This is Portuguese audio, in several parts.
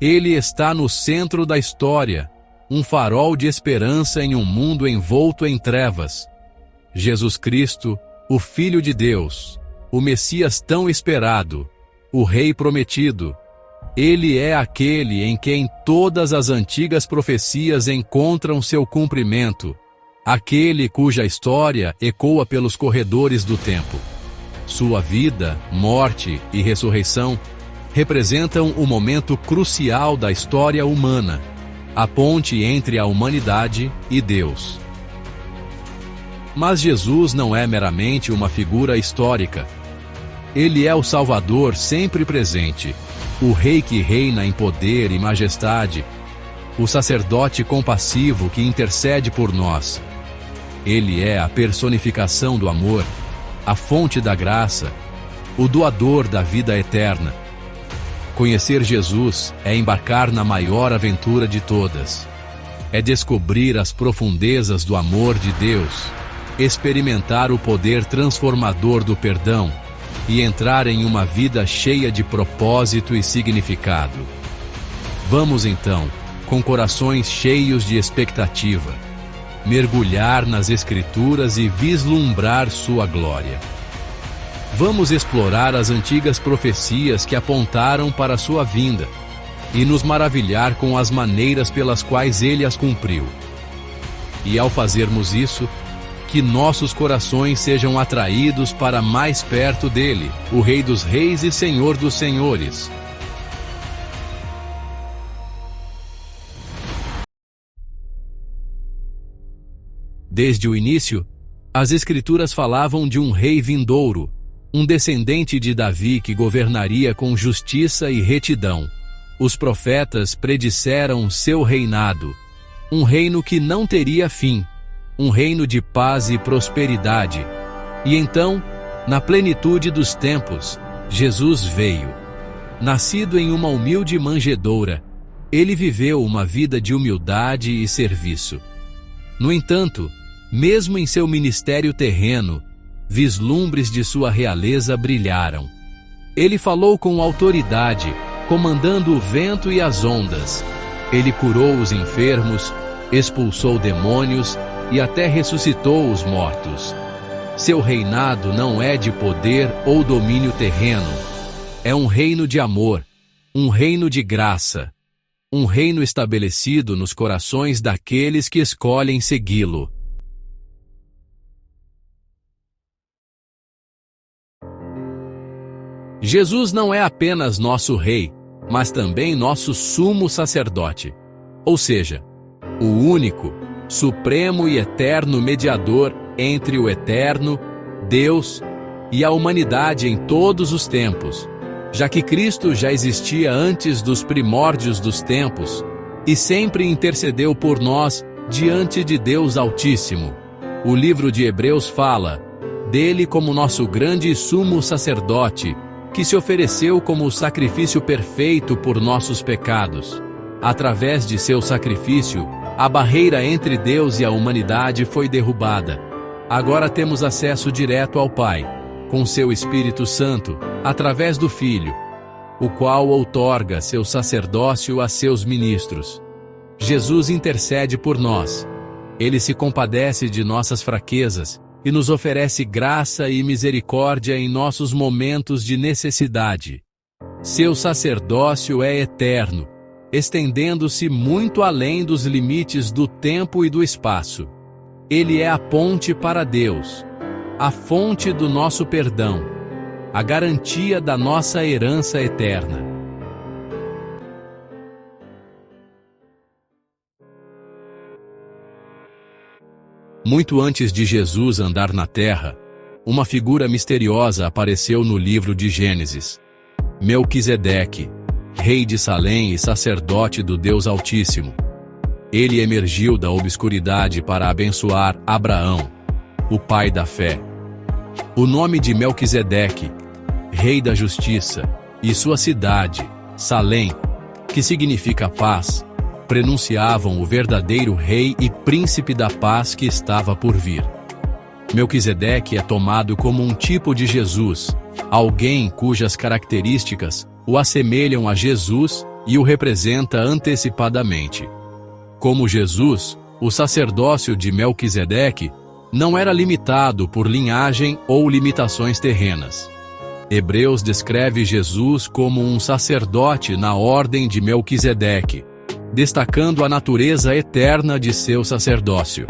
Ele está no centro da história, um farol de esperança em um mundo envolto em trevas. Jesus Cristo, o Filho de Deus, o Messias tão esperado, o Rei prometido. Ele é aquele em quem todas as antigas profecias encontram seu cumprimento, aquele cuja história ecoa pelos corredores do tempo. Sua vida, morte e ressurreição representam o momento crucial da história humana, a ponte entre a humanidade e Deus. Mas Jesus não é meramente uma figura histórica. Ele é o Salvador sempre presente, o Rei que reina em poder e majestade, o sacerdote compassivo que intercede por nós. Ele é a personificação do amor, a fonte da graça, o doador da vida eterna. Conhecer Jesus é embarcar na maior aventura de todas. É descobrir as profundezas do amor de Deus, experimentar o poder transformador do perdão e entrar em uma vida cheia de propósito e significado. Vamos então, com corações cheios de expectativa, mergulhar nas Escrituras e vislumbrar sua glória. Vamos explorar as antigas profecias que apontaram para sua vinda e nos maravilhar com as maneiras pelas quais ele as cumpriu. E ao fazermos isso, que nossos corações sejam atraídos para mais perto dele, o Rei dos Reis e Senhor dos Senhores. Desde o início, as Escrituras falavam de um rei vindouro, um descendente de Davi que governaria com justiça e retidão. Os profetas predisseram seu reinado, um reino que não teria fim, um reino de paz e prosperidade. E então, na plenitude dos tempos, Jesus veio. Nascido em uma humilde manjedoura, ele viveu uma vida de humildade e serviço. No entanto, mesmo em seu ministério terreno, vislumbres de sua realeza brilharam. Ele falou com autoridade, comandando o vento e as ondas. Ele curou os enfermos, expulsou demônios e até ressuscitou os mortos. Seu reinado não é de poder ou domínio terreno. É um reino de amor, um reino de graça, um reino estabelecido nos corações daqueles que escolhem segui-lo. Jesus não é apenas nosso Rei, mas também nosso sumo sacerdote, ou seja, o único, supremo e eterno mediador entre o eterno, Deus, e a humanidade em todos os tempos, já que Cristo já existia antes dos primórdios dos tempos e sempre intercedeu por nós diante de Deus Altíssimo. O livro de Hebreus fala dele como nosso grande sumo sacerdote, que se ofereceu como o sacrifício perfeito por nossos pecados. Através de seu sacrifício, a barreira entre Deus e a humanidade foi derrubada. Agora temos acesso direto ao Pai, com seu Espírito Santo, através do Filho, o qual outorga seu sacerdócio a seus ministros. Jesus intercede por nós. Ele se compadece de nossas fraquezas e nos oferece graça e misericórdia em nossos momentos de necessidade. Seu sacerdócio é eterno, estendendo-se muito além dos limites do tempo e do espaço. Ele é a ponte para Deus, a fonte do nosso perdão, a garantia da nossa herança eterna. Muito antes de Jesus andar na terra, uma figura misteriosa apareceu no livro de Gênesis. Melquisedeque, rei de Salém e sacerdote do Deus Altíssimo. Ele emergiu da obscuridade para abençoar Abraão, o pai da fé. O nome de Melquisedeque, rei da justiça, e sua cidade, Salém, que significa paz, prenunciavam o verdadeiro rei e príncipe da paz que estava por vir. Melquisedeque é tomado como um tipo de Jesus, alguém cujas características o assemelham a Jesus e o representa antecipadamente. Como Jesus, o sacerdócio de Melquisedeque não era limitado por linhagem ou limitações terrenas. Hebreus descreve Jesus como um sacerdote na ordem de Melquisedeque, destacando a natureza eterna de seu sacerdócio.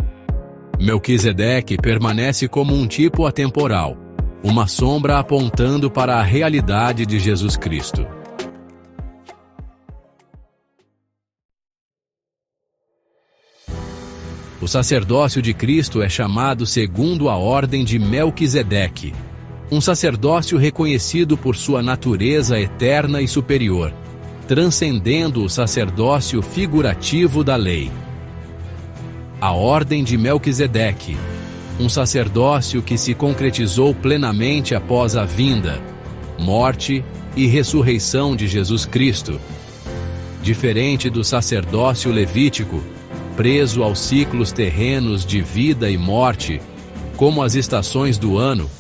Melquisedeque permanece como um tipo atemporal, uma sombra apontando para a realidade de Jesus Cristo. O sacerdócio de Cristo é chamado segundo a ordem de Melquisedeque, um sacerdócio reconhecido por sua natureza eterna e superior, transcendendo o sacerdócio figurativo da lei. A ordem de Melquisedeque, um sacerdócio que se concretizou plenamente após a vinda, morte e ressurreição de Jesus Cristo. Diferente do sacerdócio levítico, preso aos ciclos terrenos de vida e morte, como as estações do ano,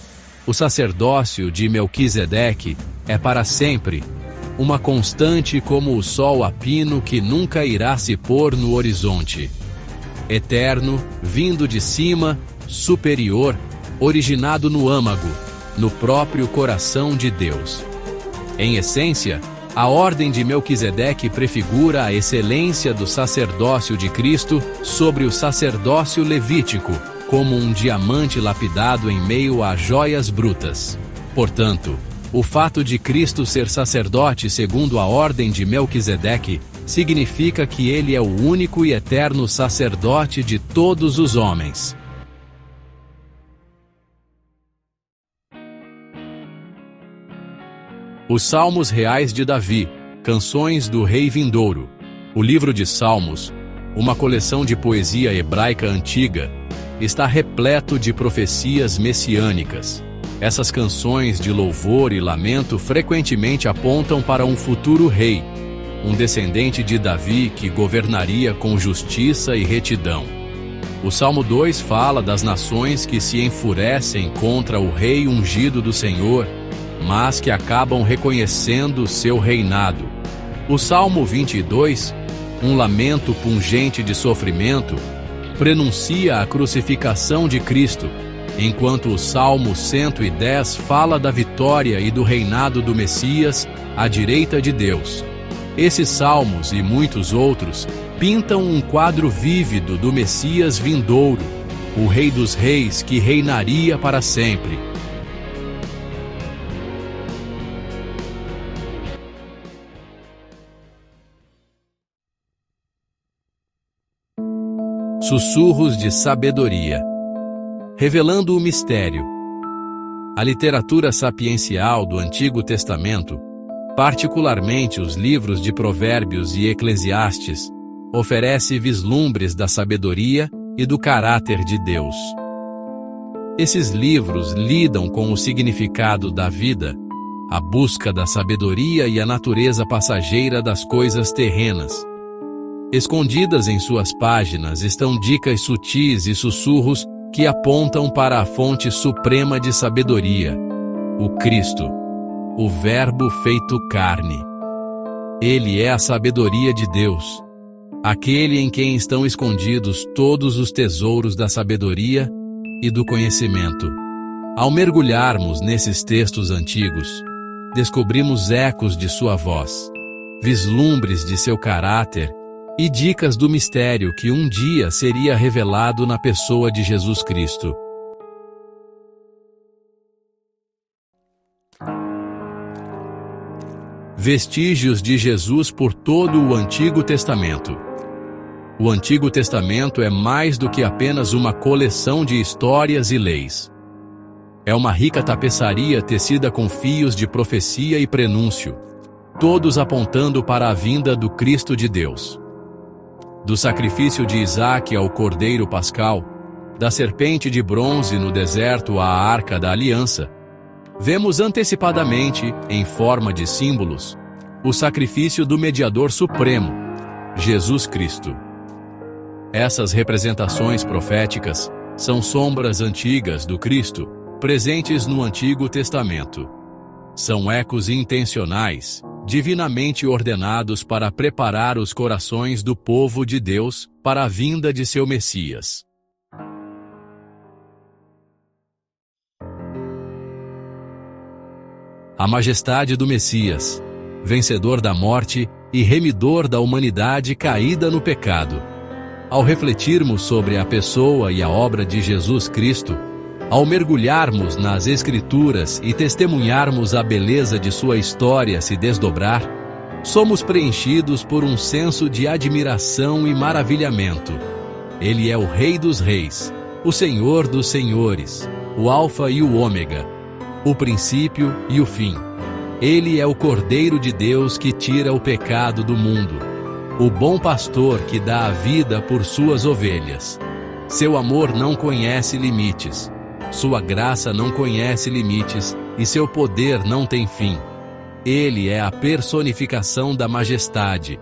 o sacerdócio de Melquisedeque é para sempre, uma constante como o sol a pino que nunca irá se pôr no horizonte. Eterno, vindo de cima, superior, originado no âmago, no próprio coração de Deus. Em essência, a ordem de Melquisedeque prefigura a excelência do sacerdócio de Cristo sobre o sacerdócio levítico, como um diamante lapidado em meio a joias brutas. Portanto, o fato de Cristo ser sacerdote segundo a ordem de Melquisedeque significa que ele é o único e eterno sacerdote de todos os homens. Os Salmos Reais de Davi, Canções do Rei Vindouro. O livro de Salmos, uma coleção de poesia hebraica antiga, está repleto de profecias messiânicas. Essas canções de louvor e lamento frequentemente apontam para um futuro rei, um descendente de Davi que governaria com justiça e retidão. O Salmo 2 fala das nações que se enfurecem contra o rei ungido do Senhor, mas que acabam reconhecendo seu reinado. O Salmo 22, um lamento pungente de sofrimento, prenuncia a crucificação de Cristo, enquanto o Salmo 110 fala da vitória e do reinado do Messias à direita de Deus. Esses salmos e muitos outros pintam um quadro vívido do Messias vindouro, o Rei dos Reis que reinaria para sempre. Sussurros de sabedoria. Revelando o mistério. A literatura sapiencial do Antigo Testamento, particularmente os livros de Provérbios e Eclesiastes, oferece vislumbres da sabedoria e do caráter de Deus. Esses livros lidam com o significado da vida, a busca da sabedoria e a natureza passageira das coisas terrenas. Escondidas em suas páginas estão dicas sutis e sussurros que apontam para a fonte suprema de sabedoria, o Cristo, o Verbo feito carne. Ele é a sabedoria de Deus, aquele em quem estão escondidos todos os tesouros da sabedoria e do conhecimento. Ao mergulharmos nesses textos antigos, descobrimos ecos de sua voz, vislumbres de seu caráter e dicas do mistério que um dia seria revelado na pessoa de Jesus Cristo. Vestígios de Jesus por todo o Antigo Testamento. O Antigo Testamento é mais do que apenas uma coleção de histórias e leis. É uma rica tapeçaria tecida com fios de profecia e prenúncio, todos apontando para a vinda do Cristo de Deus. Do sacrifício de Isaque ao cordeiro pascal, da serpente de bronze no deserto à arca da aliança, vemos antecipadamente, em forma de símbolos, o sacrifício do mediador supremo, Jesus Cristo. Essas representações proféticas são sombras antigas do Cristo, presentes no Antigo Testamento. São ecos intencionais, divinamente ordenados para preparar os corações do povo de Deus para a vinda de seu Messias. A majestade do Messias, vencedor da morte e remidor da humanidade caída no pecado. Ao refletirmos sobre a pessoa e a obra de Jesus Cristo, ao mergulharmos nas Escrituras e testemunharmos a beleza de sua história se desdobrar, somos preenchidos por um senso de admiração e maravilhamento. Ele é o Rei dos Reis, o Senhor dos Senhores, o Alfa e o Ômega, o princípio e o fim. Ele é o Cordeiro de Deus que tira o pecado do mundo, o bom pastor que dá a vida por suas ovelhas. Seu amor não conhece limites, sua graça não conhece limites e seu poder não tem fim. Ele é a personificação da majestade,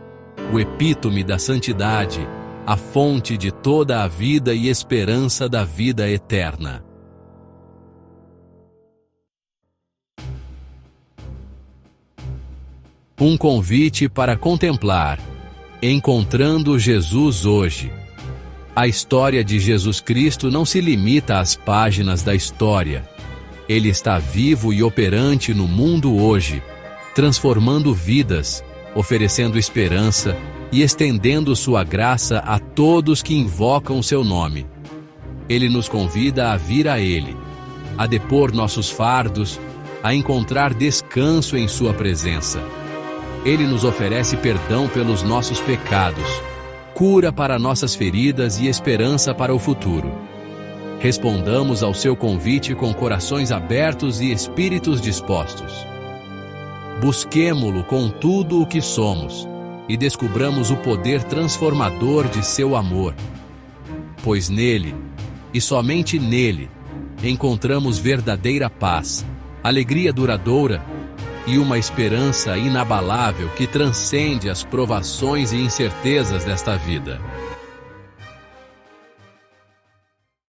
o epítome da santidade, a fonte de toda a vida e esperança da vida eterna. Um convite para contemplar, encontrando Jesus hoje. A história de Jesus Cristo não se limita às páginas da história. Ele está vivo e operante no mundo hoje, transformando vidas, oferecendo esperança e estendendo sua graça a todos que invocam seu nome. Ele nos convida a vir a Ele, a depor nossos fardos, a encontrar descanso em sua presença. Ele nos oferece perdão pelos nossos pecados, cura para nossas feridas e esperança para o futuro. Respondamos ao seu convite com corações abertos e espíritos dispostos. Busquemo-lo com tudo o que somos e descubramos o poder transformador de seu amor. Pois nele, e somente nele, encontramos verdadeira paz, alegria duradoura e uma esperança inabalável que transcende as provações e incertezas desta vida.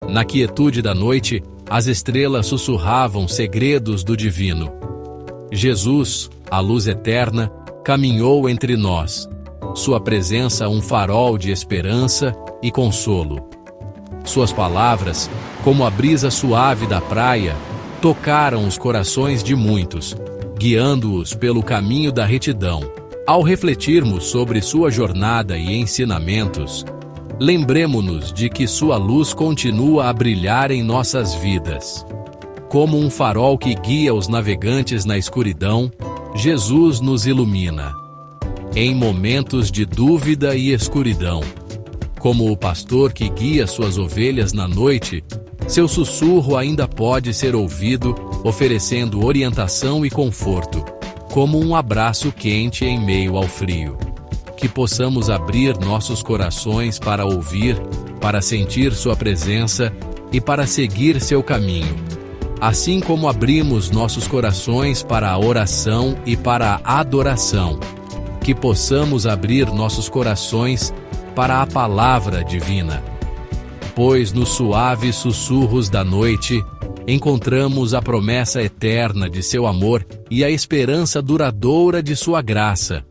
Na quietude da noite, as estrelas sussurravam segredos do divino. Jesus, a luz eterna, caminhou entre nós, sua presença um farol de esperança e consolo. Suas palavras, como a brisa suave da praia, tocaram os corações de muitos, guiando-os pelo caminho da retidão. Ao refletirmos sobre sua jornada e ensinamentos, lembremo-nos de que sua luz continua a brilhar em nossas vidas. Como um farol que guia os navegantes na escuridão, Jesus nos ilumina. Em momentos de dúvida e escuridão, como o pastor que guia suas ovelhas na noite, seu sussurro ainda pode ser ouvido, oferecendo orientação e conforto, como um abraço quente em meio ao frio. Que possamos abrir nossos corações para ouvir, para sentir sua presença e para seguir seu caminho. Assim como abrimos nossos corações para a oração e para a adoração, que possamos abrir nossos corações para a palavra divina. Pois nos suaves sussurros da noite, encontramos a promessa eterna de seu amor e a esperança duradoura de sua graça.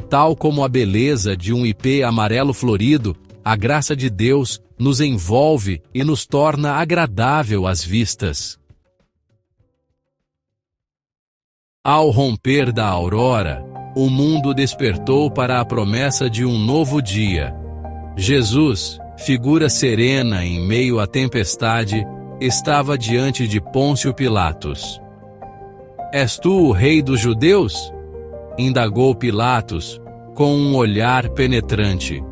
Tal como a beleza de um ipê amarelo florido, a graça de Deus nos envolve e nos torna agradável às vistas. Ao romper da aurora, o mundo despertou para a promessa de um novo dia. Jesus, figura serena em meio à tempestade, estava diante de Pôncio Pilatos. És tu o rei dos judeus? Indagou Pilatos, com um olhar penetrante.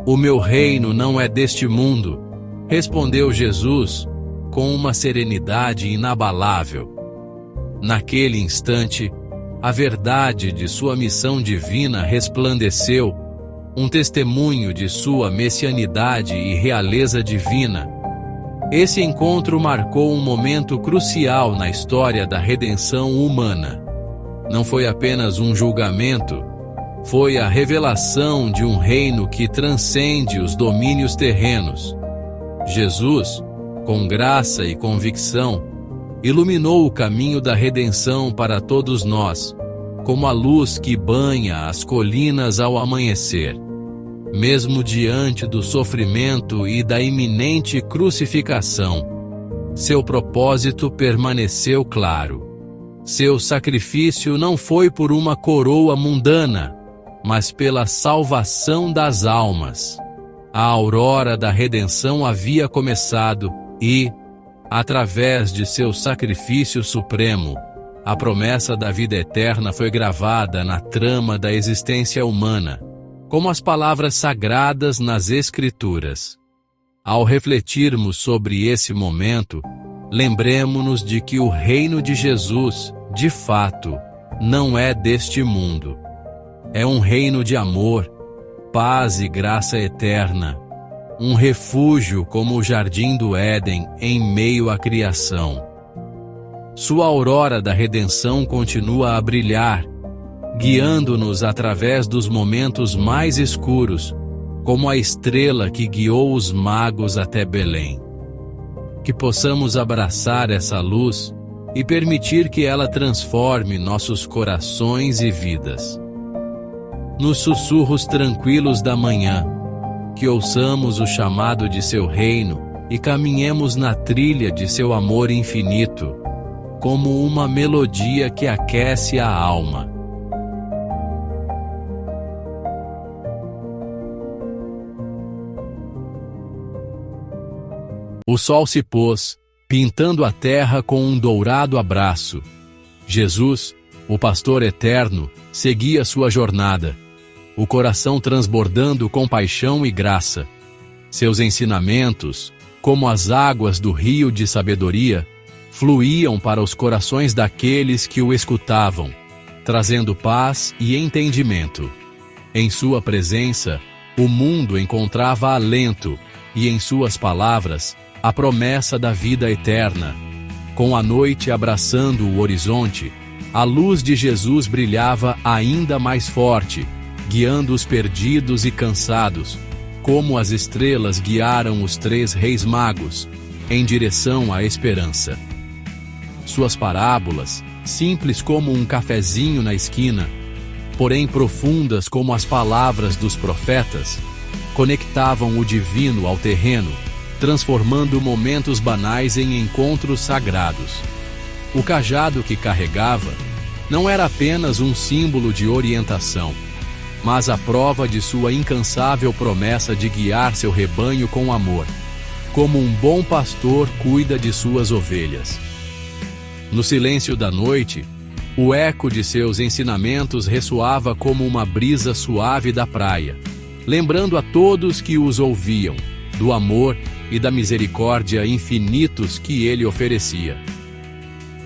O meu reino não é deste mundo, respondeu Jesus, com uma serenidade inabalável. Naquele instante, a verdade de sua missão divina resplandeceu, um testemunho de sua messianidade e realeza divina. Esse encontro marcou um momento crucial na história da redenção humana. Não foi apenas um julgamento, foi a revelação de um reino que transcende os domínios terrenos. Jesus, com graça e convicção, iluminou o caminho da redenção para todos nós, como a luz que banha as colinas ao amanhecer. Mesmo diante do sofrimento e da iminente crucificação, seu propósito permaneceu claro. Seu sacrifício não foi por uma coroa mundana, mas pela salvação das almas. A aurora da redenção havia começado e, através de seu sacrifício supremo, a promessa da vida eterna foi gravada na trama da existência humana, como as palavras sagradas nas Escrituras. Ao refletirmos sobre esse momento, lembremo-nos de que o reino de Jesus, de fato, não é deste mundo. É um reino de amor, paz e graça eterna, um refúgio como o jardim do Éden em meio à criação. Sua aurora da redenção continua a brilhar, guiando-nos através dos momentos mais escuros, como a estrela que guiou os magos até Belém. Que possamos abraçar essa luz e permitir que ela transforme nossos corações e vidas. Nos sussurros tranquilos da manhã, que ouçamos o chamado de seu reino e caminhemos na trilha de seu amor infinito, como uma melodia que aquece a alma. O sol se pôs, pintando a terra com um dourado abraço. Jesus, o pastor eterno, seguia sua jornada, o coração transbordando compaixão e graça. Seus ensinamentos, como as águas do rio de sabedoria, fluíam para os corações daqueles que o escutavam, trazendo paz e entendimento. Em sua presença, o mundo encontrava alento e em suas palavras, a promessa da vida eterna. Com a noite abraçando o horizonte, a luz de Jesus brilhava ainda mais forte, guiando os perdidos e cansados, como as estrelas guiaram os 3 reis magos, em direção à esperança. Suas parábolas, simples como um cafezinho na esquina, porém profundas como as palavras dos profetas, conectavam o divino ao terreno, transformando momentos banais em encontros sagrados. O cajado que carregava não era apenas um símbolo de orientação, mas a prova de sua incansável promessa de guiar seu rebanho com amor, como um bom pastor cuida de suas ovelhas. No silêncio da noite, o eco de seus ensinamentos ressoava como uma brisa suave da praia, lembrando a todos que os ouviam do amor e da misericórdia infinitos que ele oferecia.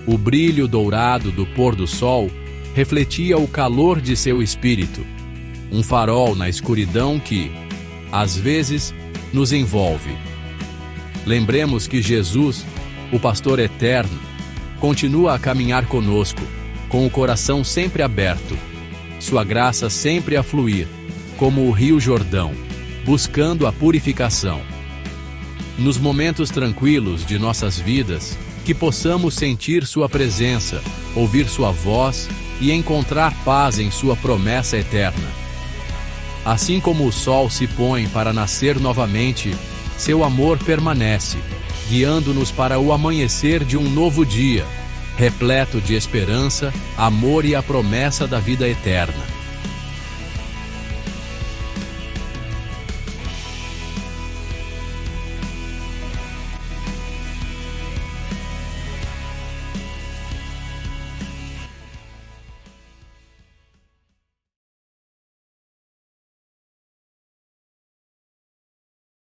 O brilho dourado do pôr do sol refletia o calor de seu espírito, um farol na escuridão que, às vezes, nos envolve. Lembremos que Jesus, o pastor eterno, continua a caminhar conosco, com o coração sempre aberto, sua graça sempre a fluir, como o rio Jordão, buscando a purificação. Nos momentos tranquilos de nossas vidas, que possamos sentir sua presença, ouvir sua voz e encontrar paz em sua promessa eterna. Assim como o sol se põe para nascer novamente, seu amor permanece, guiando-nos para o amanhecer de um novo dia, repleto de esperança, amor e a promessa da vida eterna.